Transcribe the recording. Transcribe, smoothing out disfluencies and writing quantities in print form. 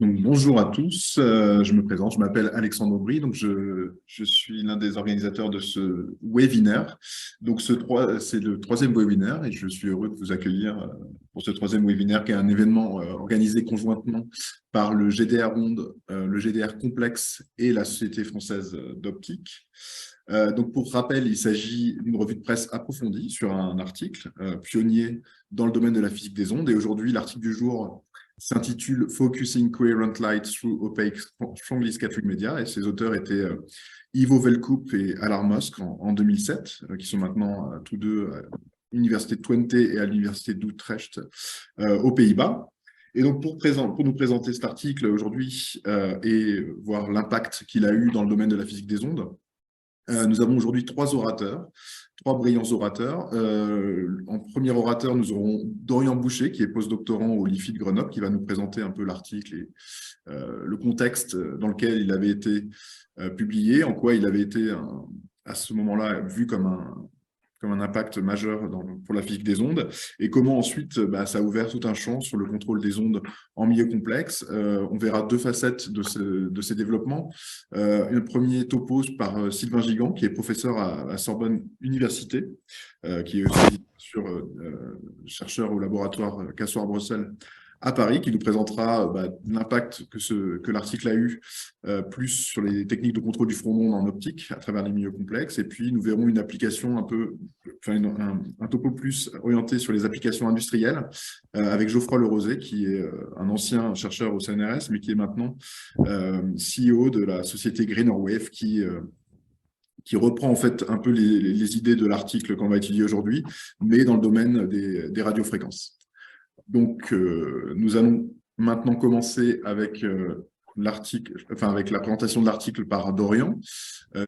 Donc, bonjour à tous, je me présente, je m'appelle Alexandre Aubry, donc je suis l'un des organisateurs de ce webinaire. Donc c'est le troisième webinaire et je suis heureux de vous accueillir pour ce troisième webinaire qui est un événement organisé conjointement par le GDR Monde, le GDR Complexe et la Société française d'optique. Donc pour rappel, il s'agit d'une revue de presse approfondie sur un article pionnier dans le domaine de la physique des ondes et aujourd'hui l'article du jour s'intitule Focusing Coherent Light Through Opaque Strongly Scattering Media et ses auteurs étaient Ivo Velkup et Alar Musk en 2007, qui sont maintenant tous deux à l'université de Twente et à l'université d'Utrecht aux Pays-Bas. Et donc pour nous présenter cet article aujourd'hui et voir l'impact qu'il a eu dans le domaine de la physique des ondes, nous avons aujourd'hui trois brillants orateurs. En premier orateur, nous aurons Dorian Boucher, qui est postdoctorant au LIFI de Grenoble, qui va nous présenter un peu l'article et le contexte dans lequel il avait été publié, en quoi il avait été, à ce moment-là, vu comme un impact majeur pour la physique des ondes, et comment ensuite ça a ouvert tout un champ sur le contrôle des ondes en milieu complexe. On verra deux facettes de ces développements. Un premier topo par Sylvain Gigant, qui est professeur à Sorbonne Université, qui est aussi chercheur au laboratoire Cassoir-Bruxelles à Paris, qui nous présentera l'impact que l'article a eu plus sur les techniques de contrôle du front d'onde en optique à travers les milieux complexes. Et puis, nous verrons une application un topo plus orienté sur les applications industrielles avec Geoffroy Lerosé, qui est un ancien chercheur au CNRS, mais qui est maintenant CEO de la société Greenerwave, qui reprend en fait un peu les idées de l'article qu'on va étudier aujourd'hui, mais dans le domaine des radiofréquences. Donc, nous allons maintenant commencer avec avec la présentation de l'article par Dorian.